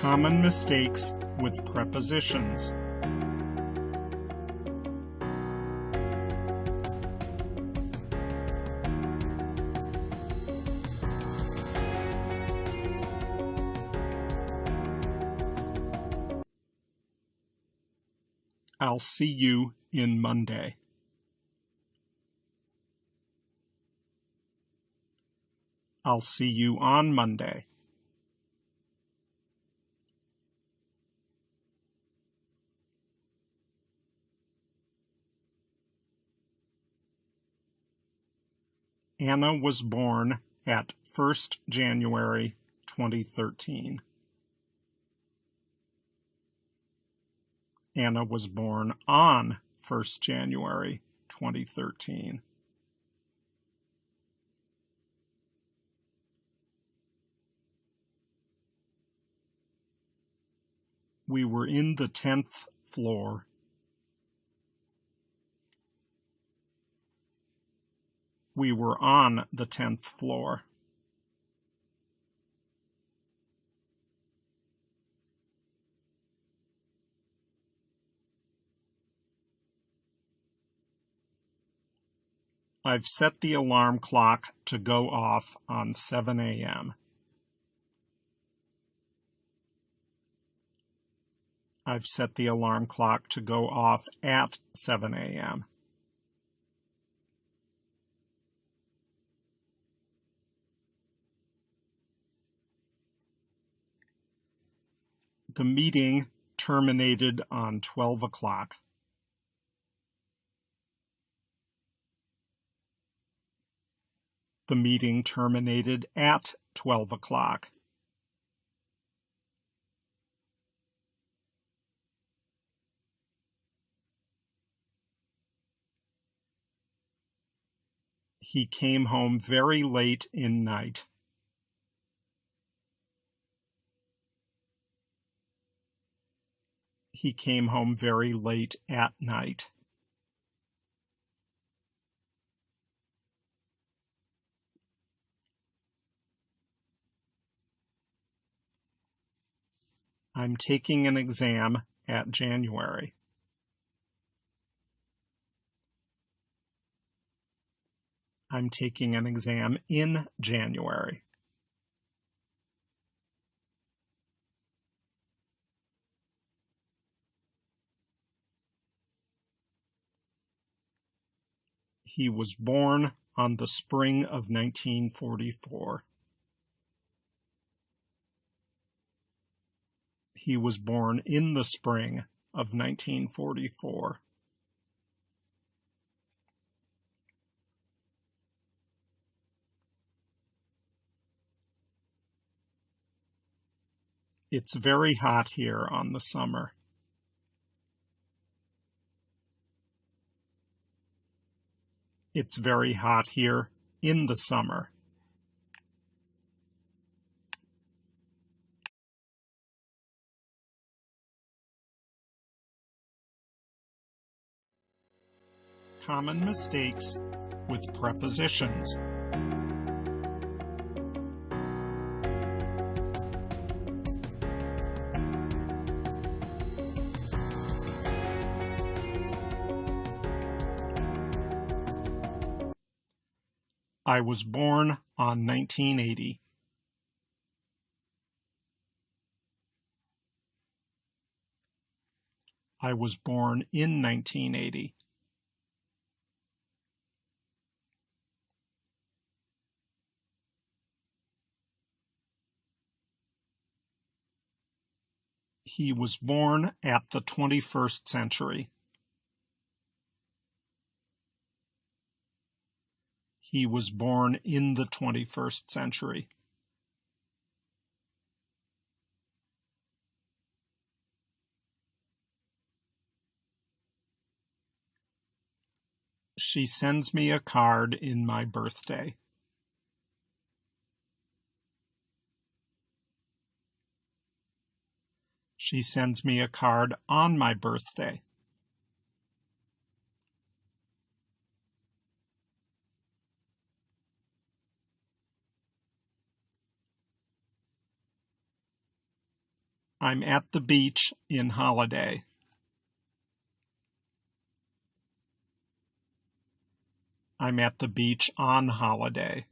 Common mistakes with prepositions. I'll see you in Monday. I'll see you on Monday. Anna was born at 1st January 2013. Anna was born on 1st January 2013. We were in the 10th floor. We were on the 10th floor. I've set the alarm clock to go off on 7 a.m. I've set the alarm clock to go off at 7 a.m. The meeting terminated on 12 o'clock. The meeting terminated at 12 o'clock. He came home very late in night. He came home very late at night. I'm taking an exam at January. I'm taking an exam in January. He was born on the spring of 1944. He was born in the spring of 1944. It's very hot here on the summer. It's very hot here in the summer. Common mistakes with prepositions. I was born on 1980. I was born in 1980. He was born at the 21st century. He was born in the 21st century. She sends me a card in my birthday. She sends me a card on my birthday. I'm at the beach in holiday. I'm at the beach on holiday.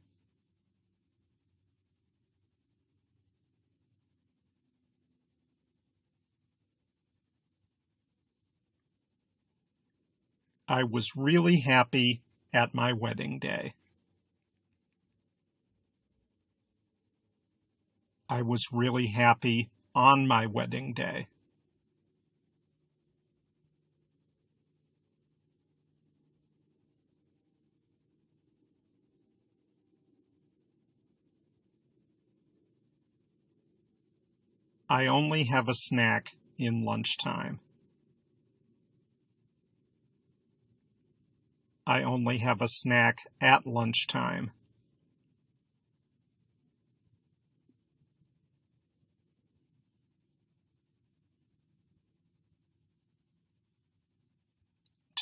I was really happy at my wedding day. I was really happy on my wedding day. I only have a snack in lunchtime. I only have a snack at lunchtime.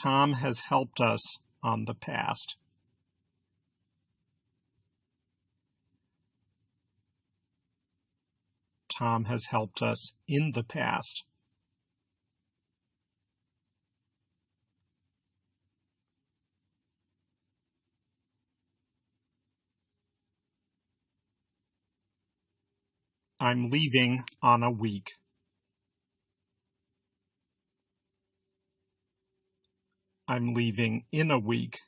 Tom has helped us on the past. Tom has helped us in the past. I'm leaving on a week. I'm leaving in a week.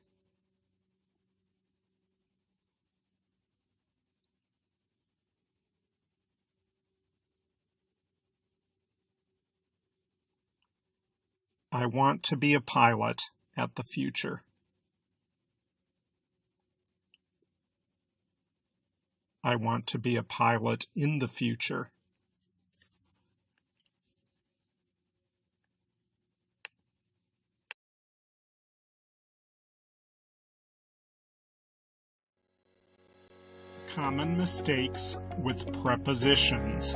I want to be a pilot at the future. I want to be a pilot in the future. Common mistakes with prepositions.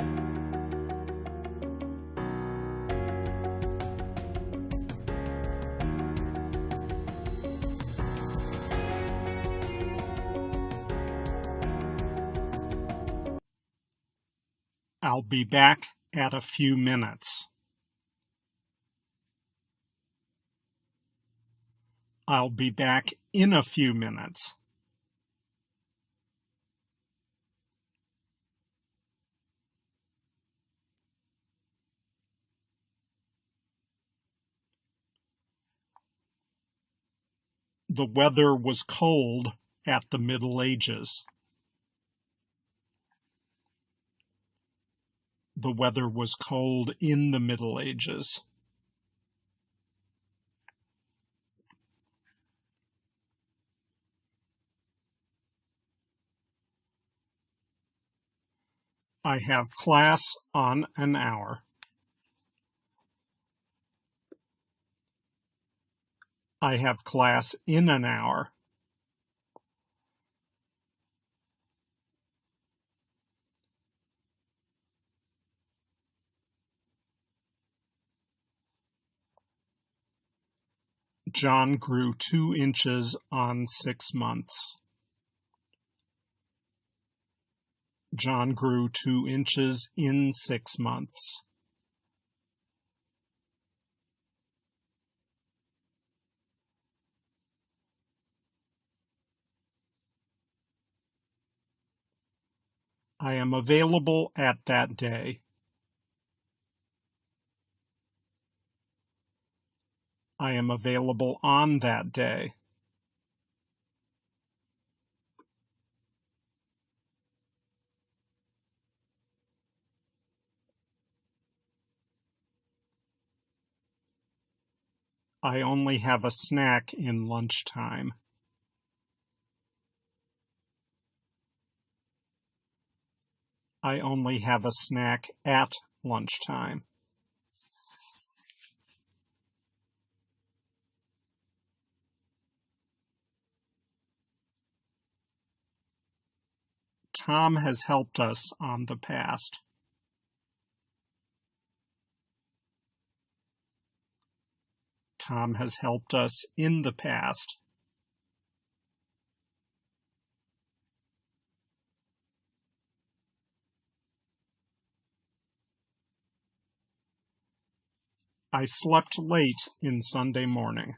I'll be back at a few minutes. I'll be back in a few minutes. The weather was cold at the Middle Ages. The weather was cold in the Middle Ages. I have class on an hour. I have class in an hour. John grew 2 inches on 6 months. John grew 2 inches in 6 months. I am available at that day. I am available on that day. I only have a snack in lunchtime. I only have a snack at lunchtime. Tom has helped us on the past. Tom has helped us in the past. I slept late in Sunday morning.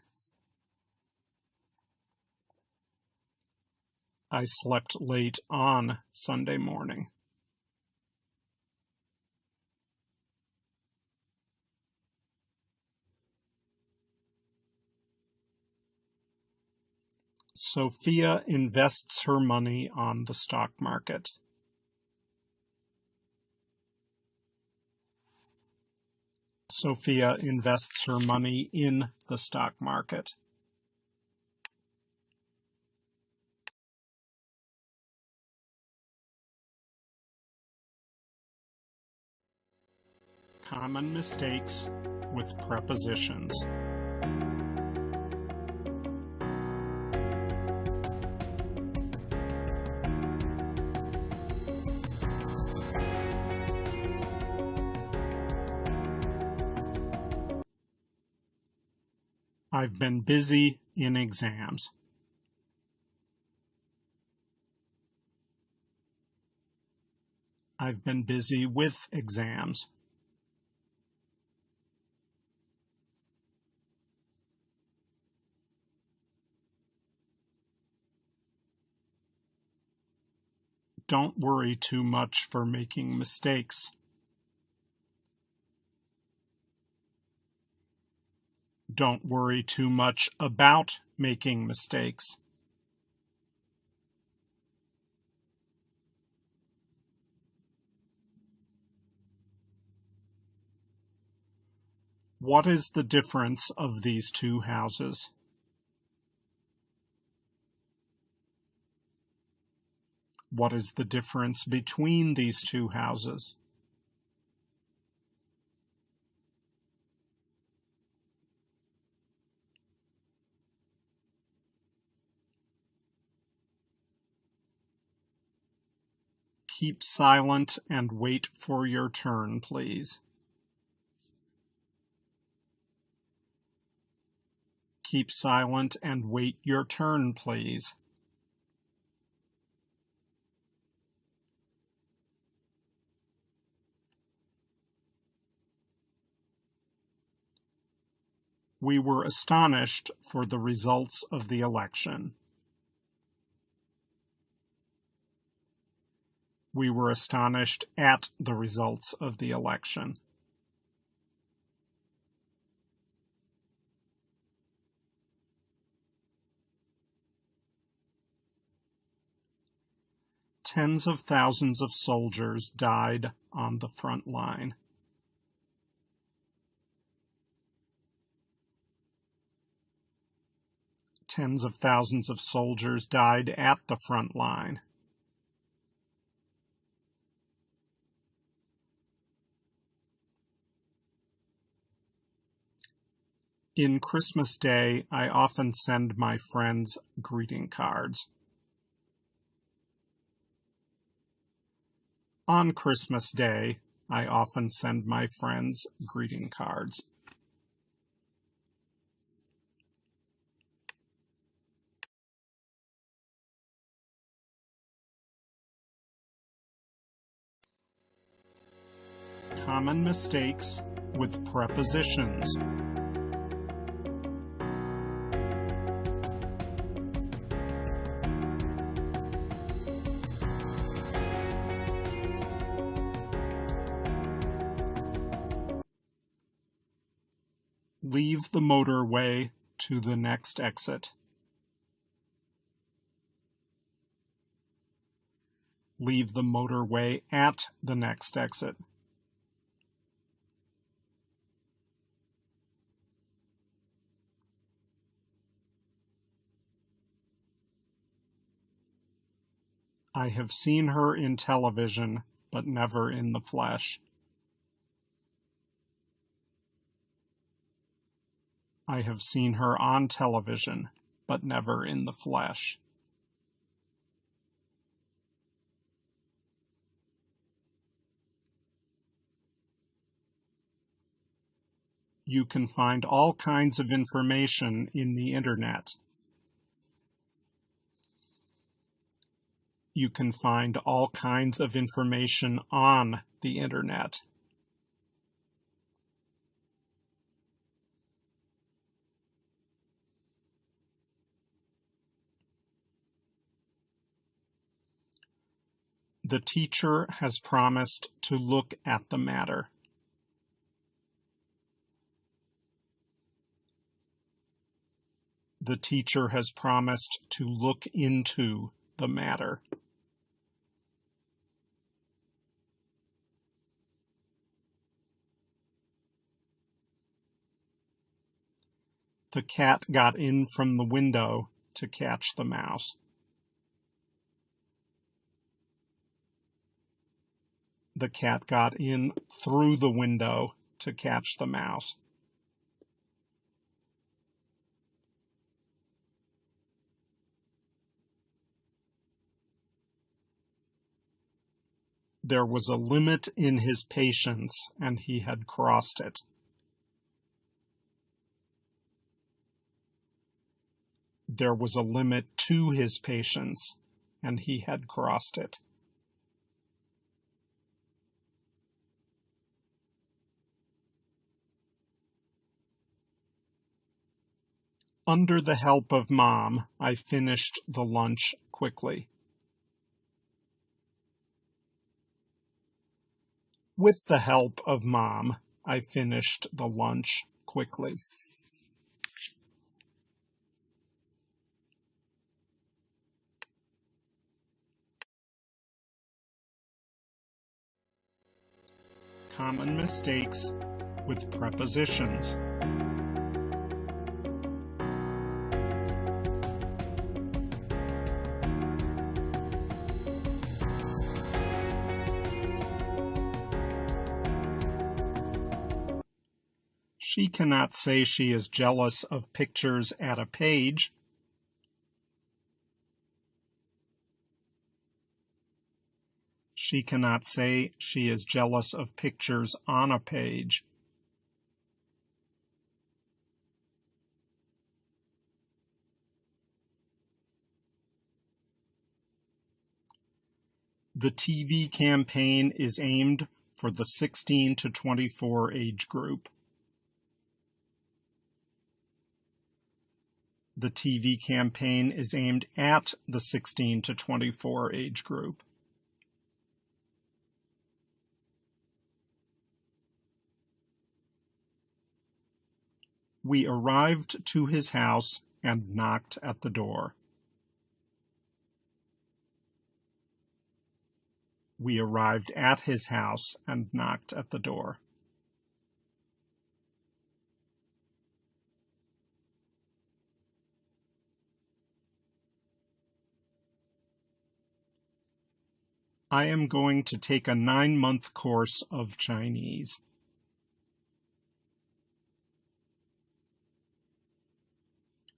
I slept late on Sunday morning. Sophia invests her money on the stock market. Sophia invests her money in the stock market. Common mistakes with prepositions. I've been busy in exams. I've been busy with exams. Don't worry too much for making mistakes. Don't worry too much about making mistakes. What is the difference of these two houses? What is the difference between these two houses? Keep silent and wait for your turn, please. Keep silent and wait your turn, please. We were astonished for the results of the election. We were astonished at the results of the election. Tens of thousands of soldiers died on the front line. Tens of thousands of soldiers died at the front line. In Christmas Day, I often send my friends greeting cards. On Christmas Day, I often send my friends greeting cards. Common mistakes with prepositions. Leave the motorway to the next exit. Leave the motorway at the next exit. I have seen her in television, but never in the flesh. I have seen her on television, but never in the flesh. You can find all kinds of information in the internet. You can find all kinds of information on the internet. The teacher has promised to look at the matter. The teacher has promised to look into the matter. The cat got in from the window to catch the mouse. The cat got in through the window to catch the mouse. There was a limit in his patience, and he had crossed it. There was a limit to his patience, and he had crossed it. Under the help of Mom, I finished the lunch quickly. With the help of Mom, I finished the lunch quickly. Common mistakes with prepositions. She cannot say she is jealous of pictures at a page. She cannot say she is jealous of pictures on a page. The TV campaign is aimed for the 16 to 24 age group. The TV campaign is aimed at the 16 to 24 age group. We arrived to his house and knocked at the door. We arrived at his house and knocked at the door. I am going to take a 9-month course of Chinese.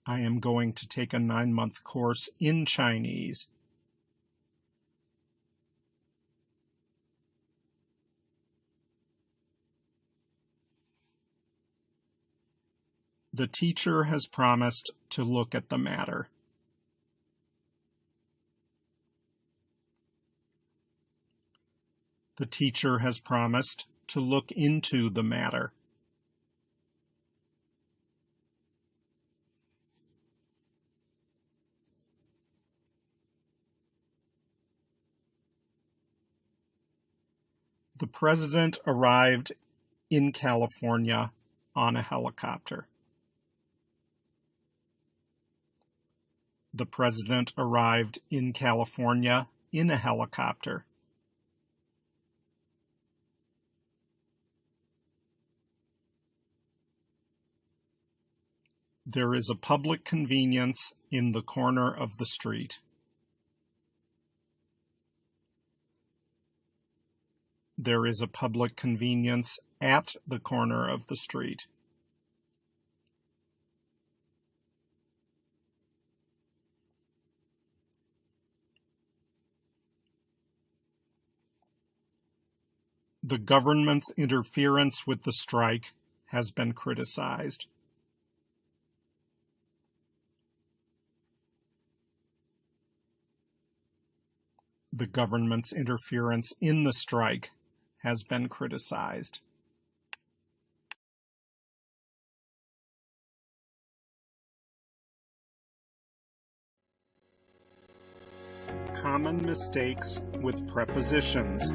I am going to take a 9-month course in Chinese. The teacher has promised to look at the matter. The teacher has promised to look into the matter. The president arrived in California on a helicopter. The president arrived in California in a helicopter. There is a public convenience in the corner of the street. There is a public convenience at the corner of the street. The government's interference with the strike has been criticized. The government's interference in the strike has been criticized. Common mistakes with prepositions.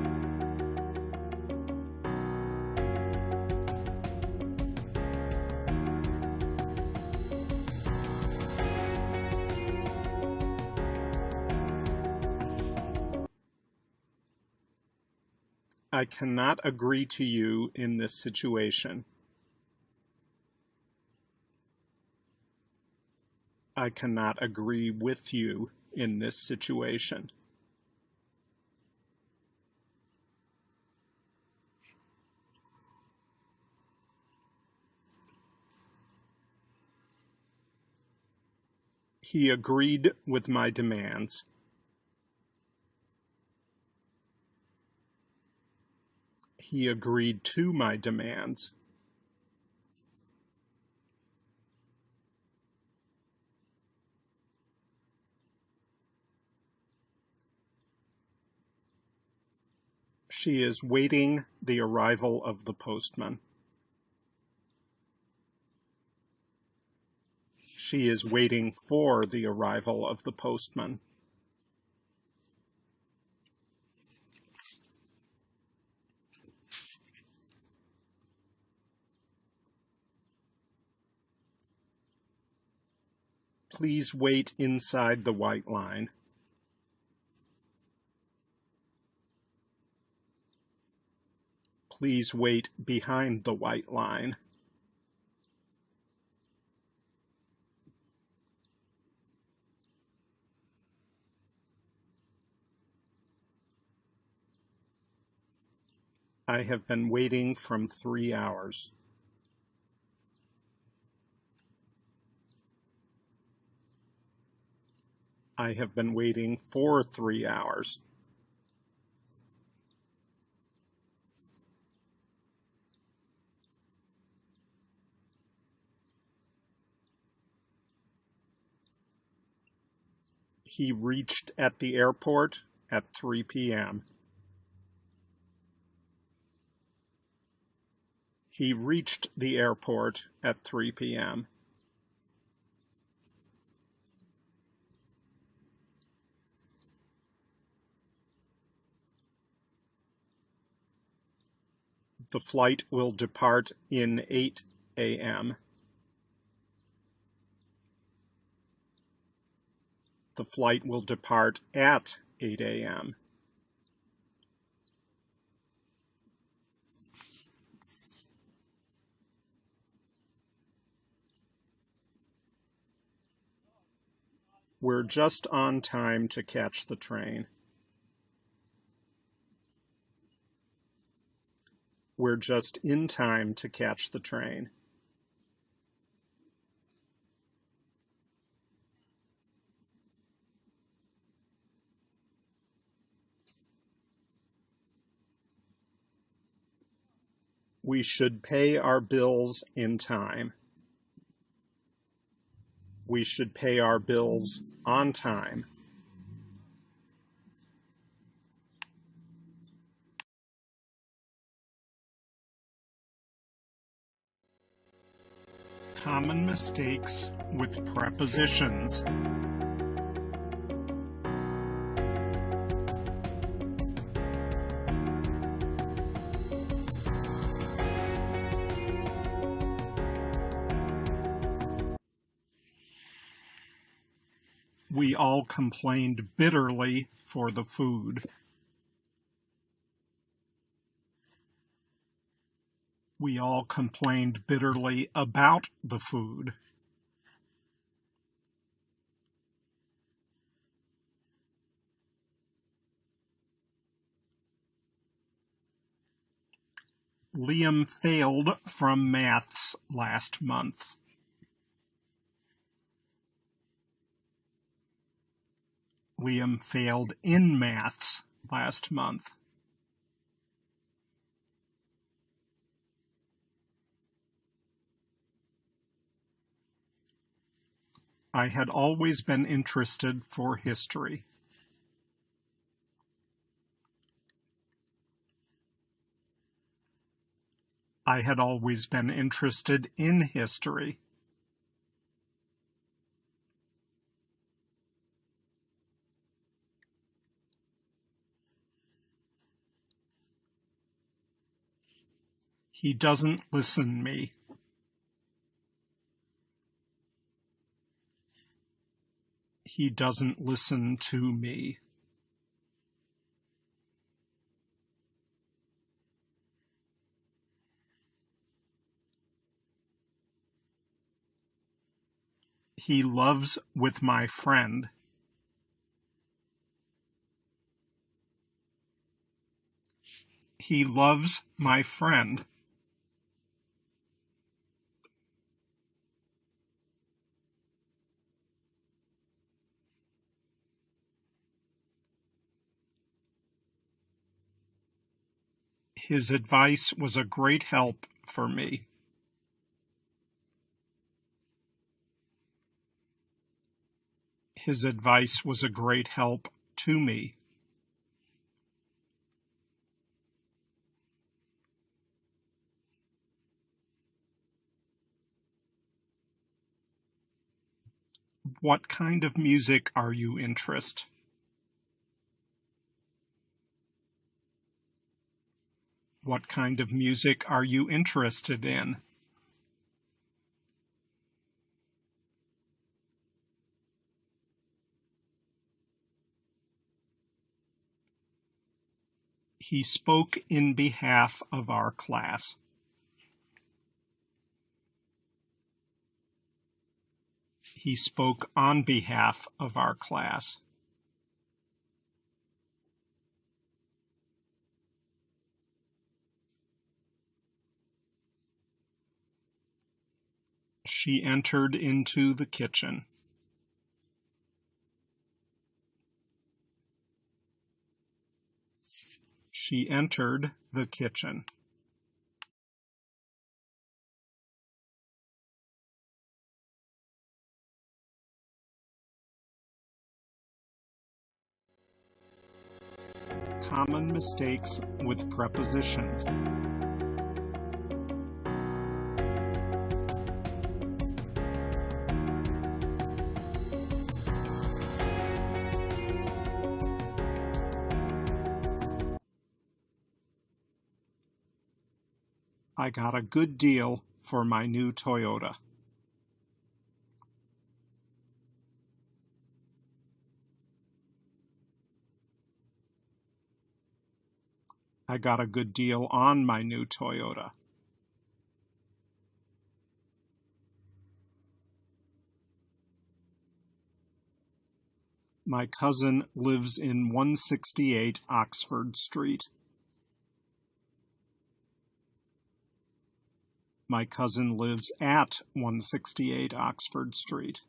I cannot agree to you in this situation. I cannot agree with you in this situation. He agreed with my demands. He agreed to my demands. She is waiting the arrival of the postman. She is waiting for the arrival of the postman. Please wait inside the white line. Please wait behind the white line. I have been waiting from 3 hours. I have been waiting for 3 hours. He reached at the airport at 3 p.m. He reached the airport at 3 p.m. The flight will depart in 8 a.m. The flight will depart at 8 a.m. We're just on time to catch the train. We're just in time to catch the train. We should pay our bills in time. We should pay our bills on time. Common mistakes with prepositions. We all complained bitterly for the food. We all complained bitterly about the food. Liam failed from maths last month. Liam failed in maths last month. I had always been interested for history. I had always been interested in history. He doesn't listen me. He doesn't listen to me. He loves with my friend. He loves my friend. His advice was a great help for me. His advice was a great help to me. What kind of music are you interested? What kind of music are you interested in? He spoke in behalf of our class. He spoke on behalf of our class. She entered into the kitchen. She entered the kitchen. Common mistakes with prepositions. I got a good deal for my new Toyota. I got a good deal on my new Toyota. My cousin lives in 168 Oxford Street. My cousin lives at 168 Oxford Street.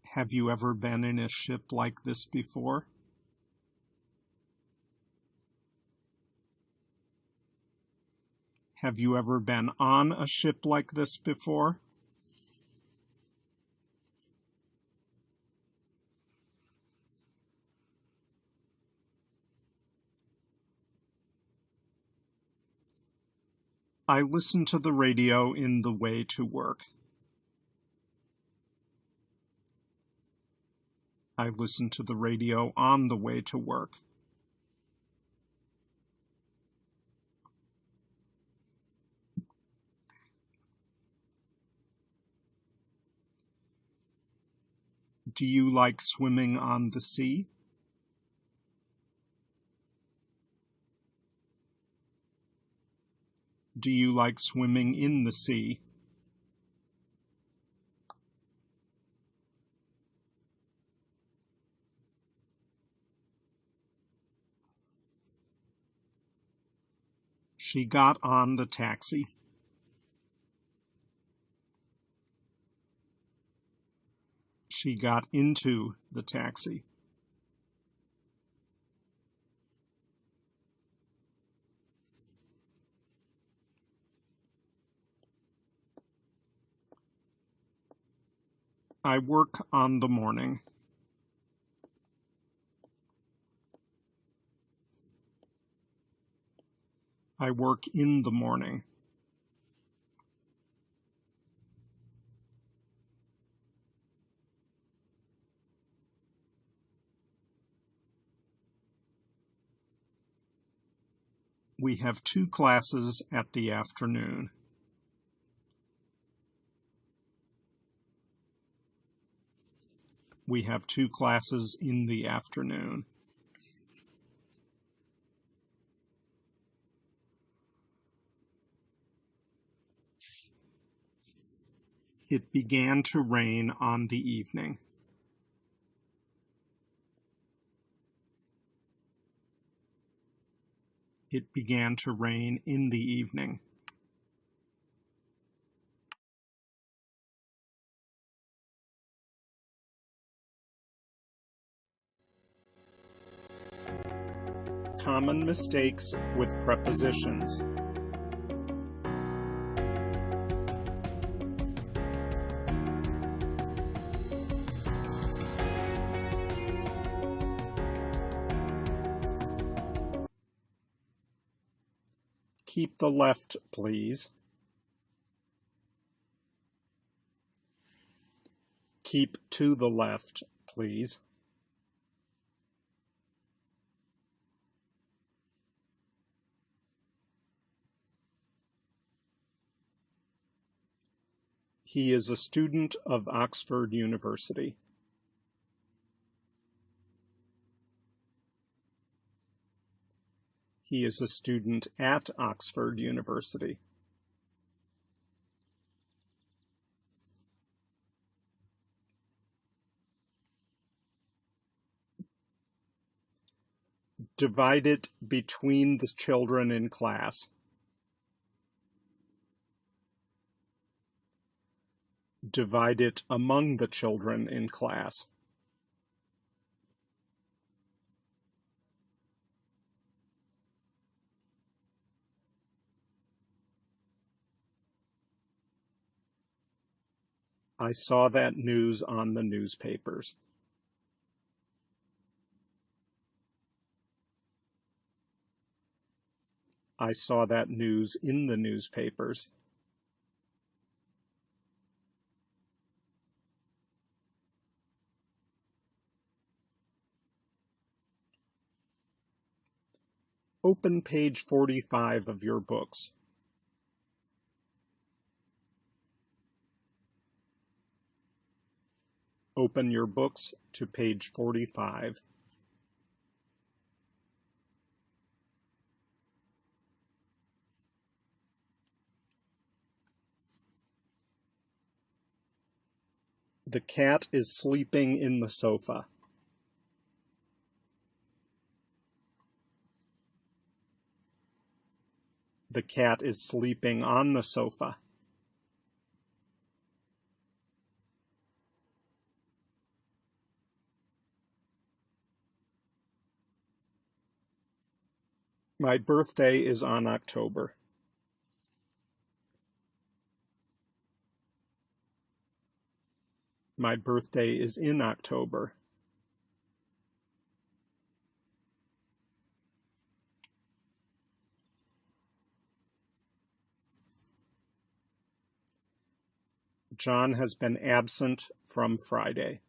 Have you ever been in a ship like this before? Have you ever been on a ship like this before? I listen to the radio in the way to work. I listen to the radio on the way to work. Do you like swimming on the sea? Do you like swimming in the sea? She got on the taxi. She got into the taxi. I work on the morning. I work in the morning. We have 2 classes at the afternoon. We have 2 classes in the afternoon. It began to rain on the evening. It began to rain in the evening. Common mistakes with prepositions. Keep the left, please. Keep to the left, please. He is a student of Oxford University. He is a student at Oxford University. Divide it between the children in class. Divide it among the children in class. I saw that news on the newspapers. I saw that news in the newspapers. Open page 45 of your books. Open your books to page 45. The cat is sleeping in the sofa. The cat is sleeping on the sofa. My birthday is on October. My birthday is in October. John has been absent from Friday.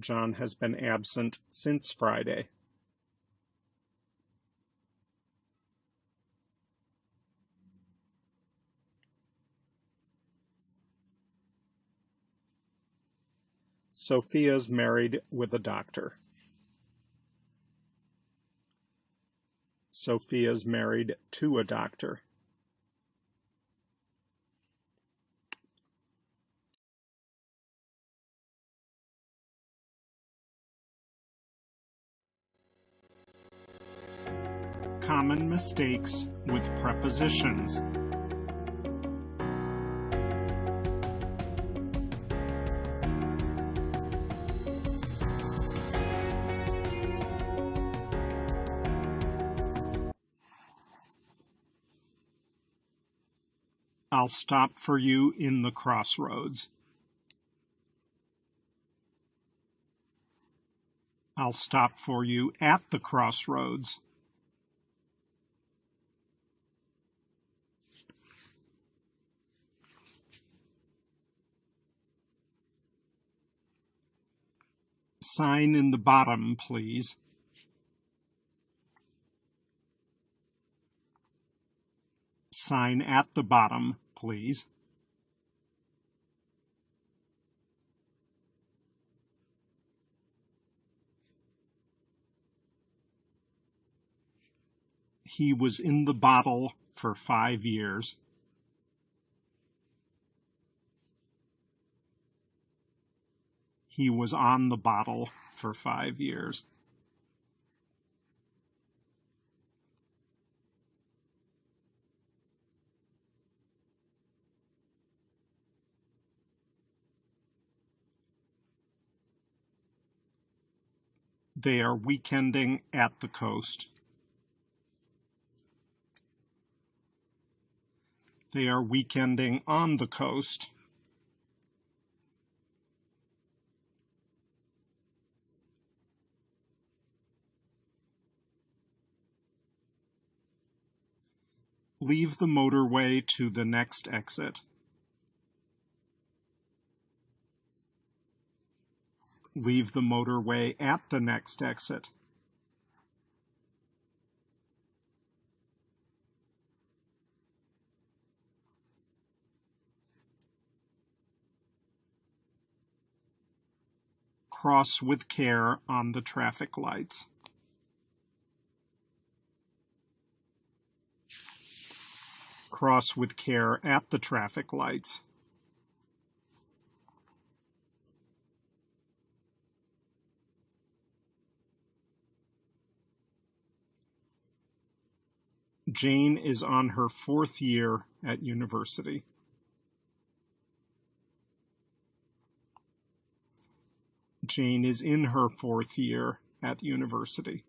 John has been absent since Friday. Sophia's married with a doctor. Sophia's married to a doctor. Common mistakes with prepositions. I'll stop for you in the crossroads. I'll stop for you at the crossroads. Sign in the bottom, please. Sign at the bottom, please. He was in the bottle for 5 years. He was on the bottle for 5 years. They are weekending at the coast. They are weekending on the coast. Leave the motorway to the next exit. Leave the motorway at the next exit. Cross with care on the traffic lights. Cross with care at the traffic lights. Jane is on her 4th year at university. Jane is in her 4th year at university.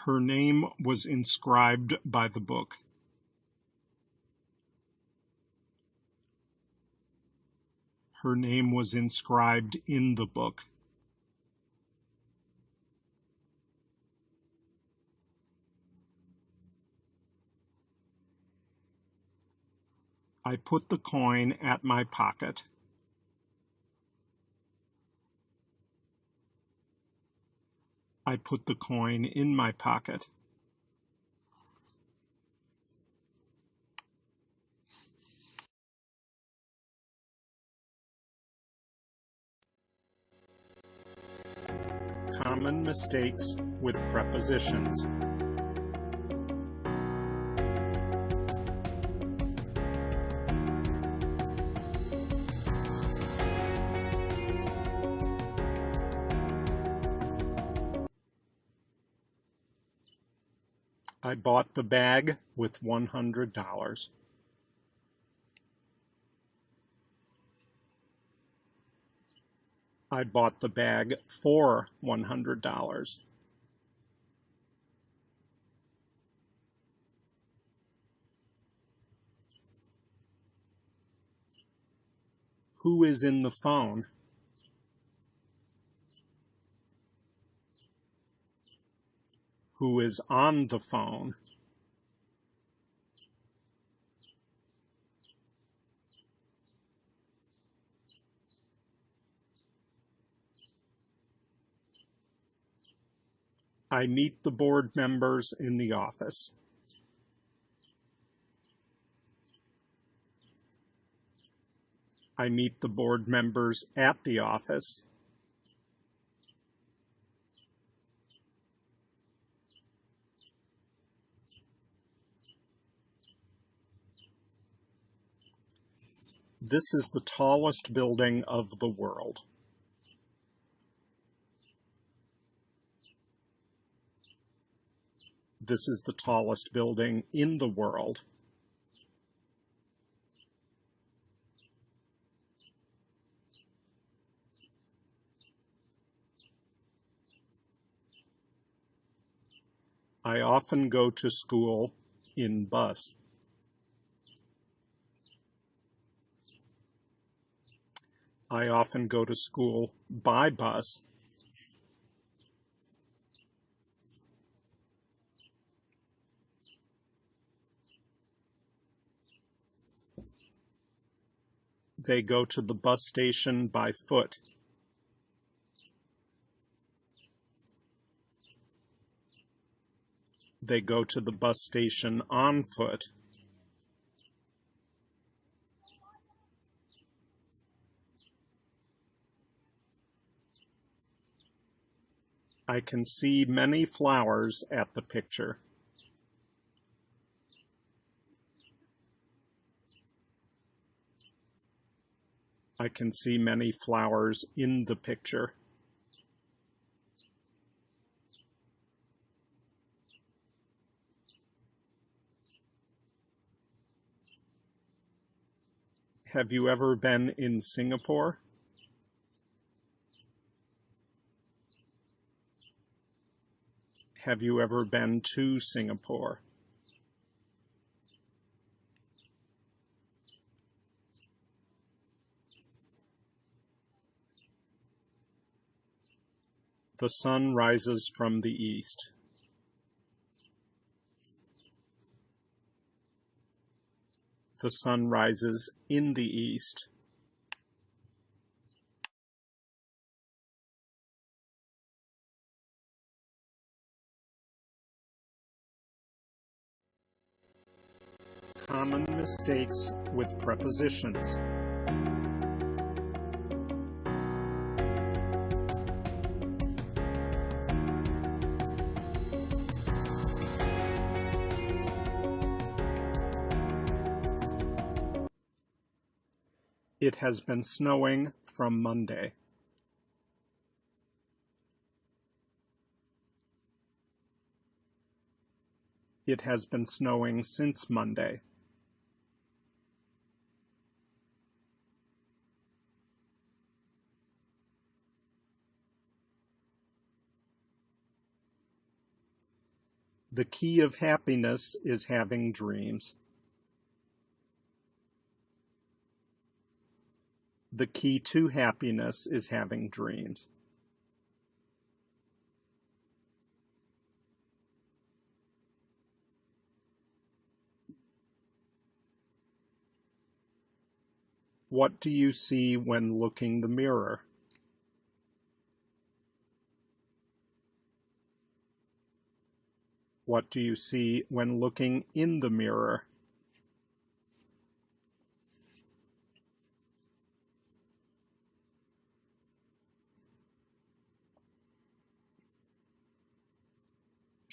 Her name was inscribed by the book. Her name was inscribed in the book. I put the coin at my pocket. I put the coin in my pocket. Common mistakes with prepositions. I bought the bag with $100. I bought the bag for $100. Who is in the phone? Who is on the phone? I meet the board members in the office. I meet the board members at the office. This is the tallest building of the world. This is the tallest building in the world. I often go to school in bus. I often go to school by bus. They go to the bus station by foot. They go to the bus station on foot. I can see many flowers at the picture. I can see many flowers in the picture. Have you ever been in Singapore? Have you ever been to Singapore? The sun rises from the east. The sun rises in the east. Common mistakes with prepositions. It has been snowing from Monday. It has been snowing since Monday. The key of happiness is having dreams. The key to happiness is having dreams. What do you see when looking the mirror? What do you see when looking in the mirror?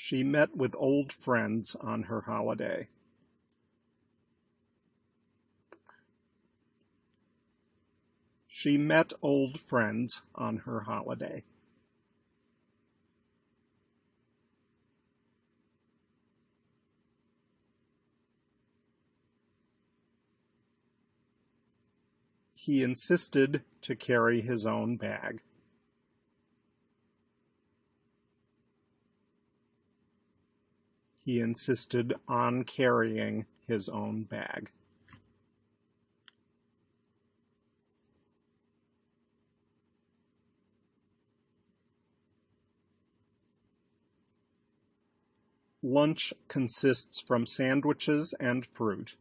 She met with old friends on her holiday. She met old friends on her holiday. He insisted to carry his own bag. He insisted on carrying his own bag. Lunch consists from sandwiches and fruit.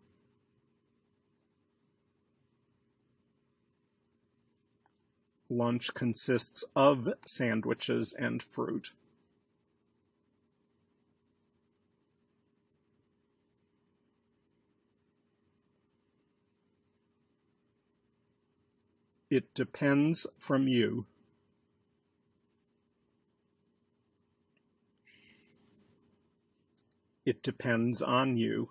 Lunch consists of sandwiches and fruit. It depends from you. It depends on you.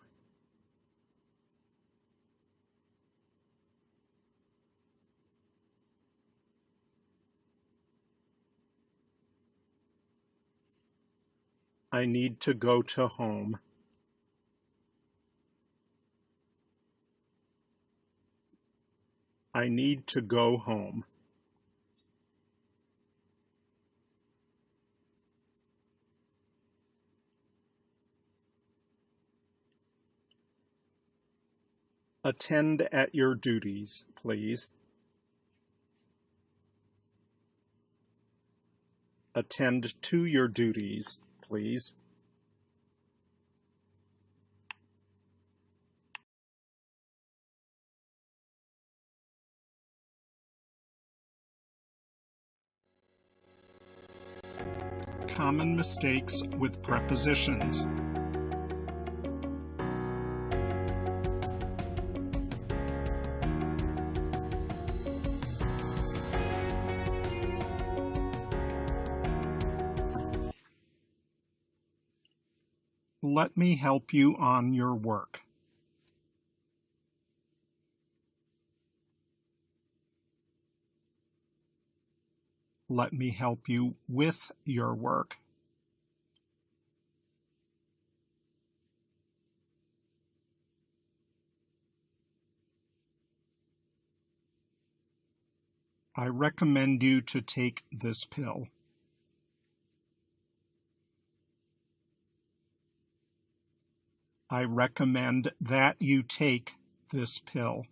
I need to go to home. I need to go home. Attend at your duties, please. Attend to your duties, please. Common mistakes with prepositions. Let me help you on your work. Let me help you with your work. I recommend you to take this pill. I recommend that you take this pill.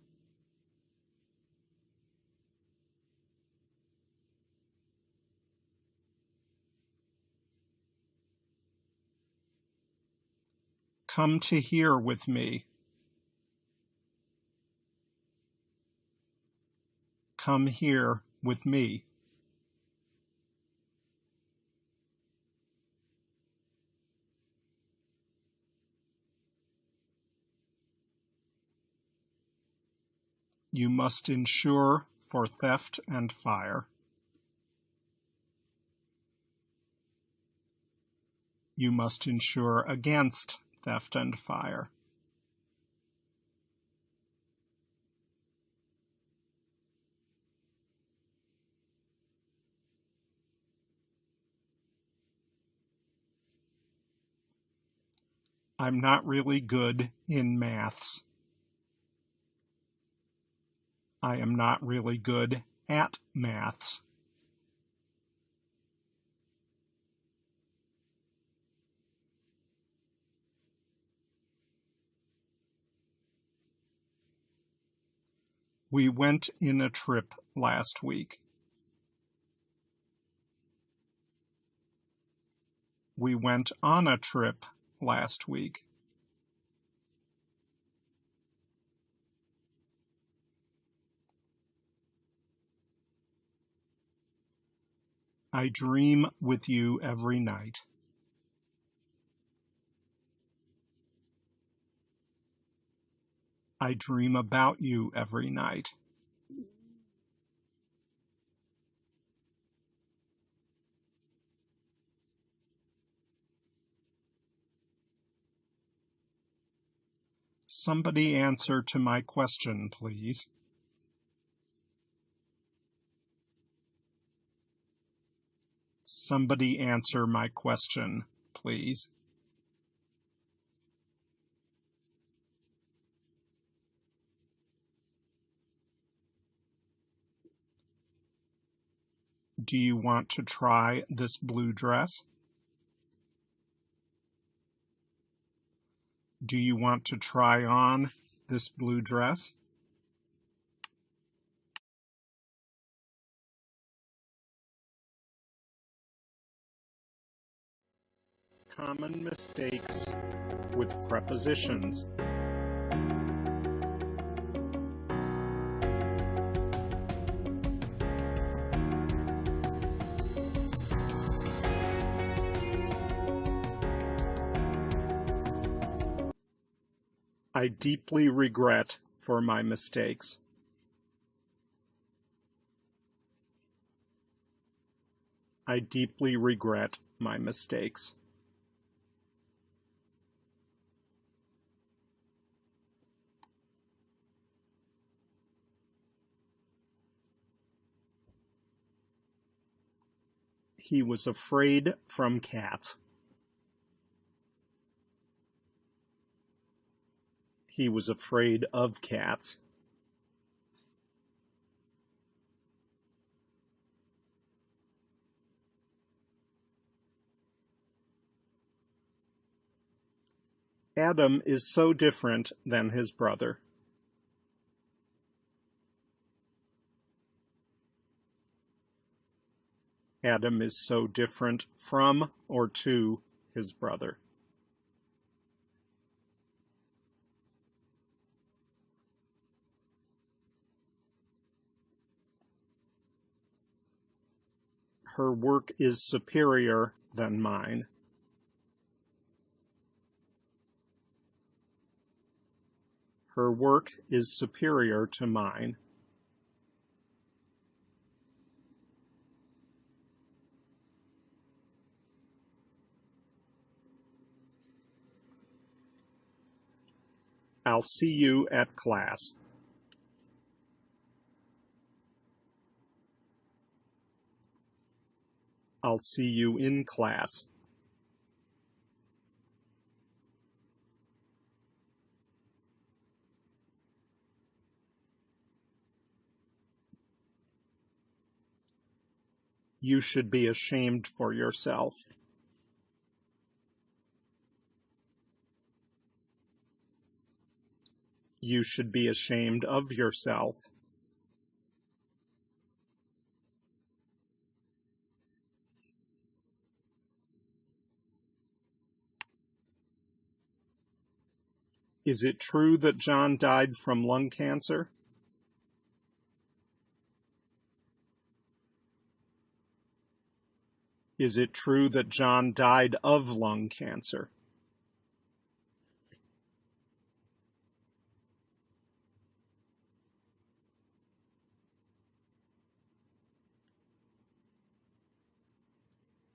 Come to here with me. Come here with me. You must insure for theft and fire. You must insure against theft and fire. I'm not really good in maths. I am not really good at maths. We went in a trip last week. We went on a trip last week. I dream with you every night. I dream about you every night. Somebody answer to my question, please. Somebody answer my question, please. Do you want to try this blue dress? Do you want to try on this blue dress? Common mistakes with prepositions. I deeply regret for my mistakes. I deeply regret my mistakes. He was afraid from cats. He was afraid of cats. Adam is so different than his brother. Adam is so different from or to his brother. Her work is superior than mine. Her work is superior to mine. I'll see you at class. I'll see you in class. You should be ashamed for yourself. You should be ashamed of yourself. Is it true that John died from lung cancer? Is it true that John died of lung cancer?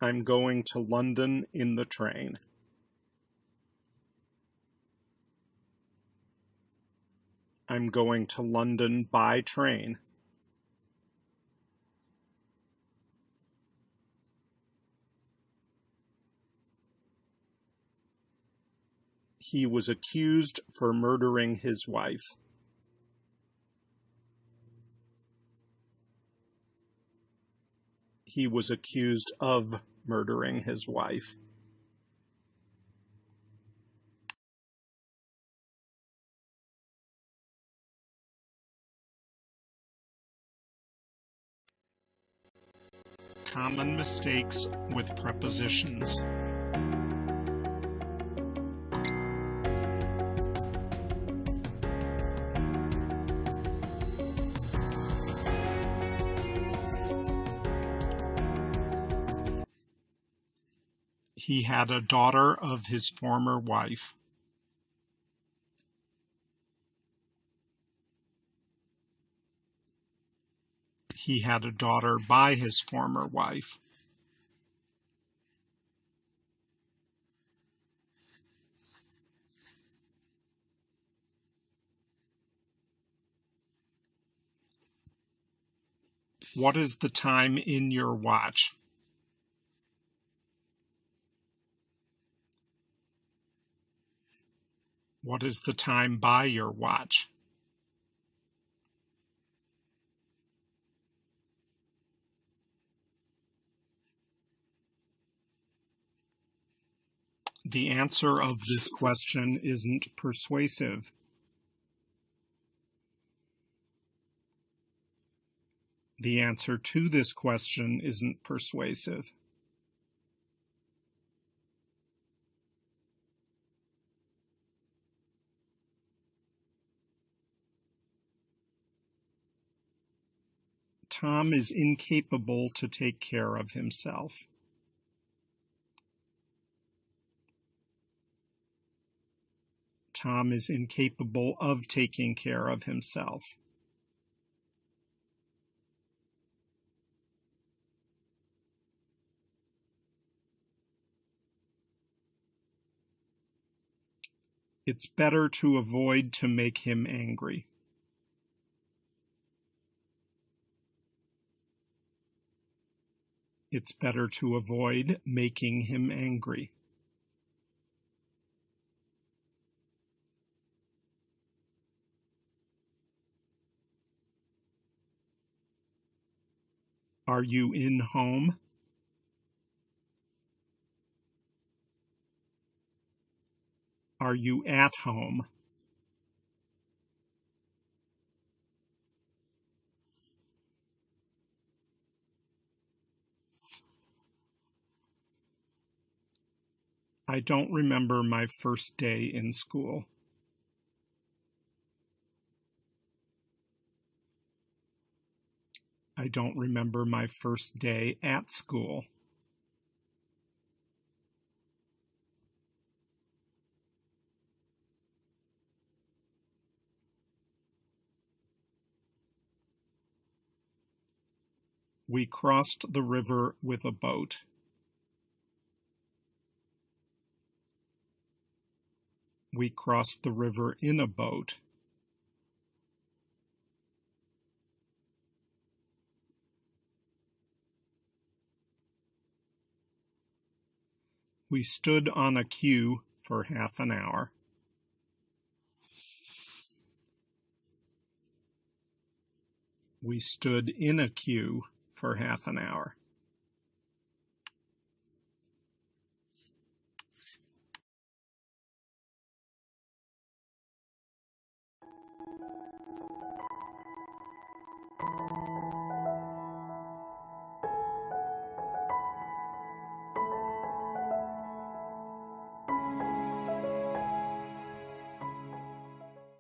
I'm going to London in the train. I'm going to London by train. He was accused for murdering his wife. He was accused of murdering his wife. Common mistakes with prepositions. He had a daughter of his former wife. He had a daughter by his former wife. What is the time in your watch? What is the time by your watch? The answer of this question isn't persuasive. The answer to this question isn't persuasive. Tom is incapable to take care of himself. Tom is incapable of taking care of himself. It's better to avoid to make him angry. It's better to avoid making him angry. Are you in home? Are you at home? I don't remember my first day in school. I I don't remember my first day at school. We crossed the river with a boat. We crossed the river in a boat. We stood on a queue for half an hour. We stood in a queue for half an hour.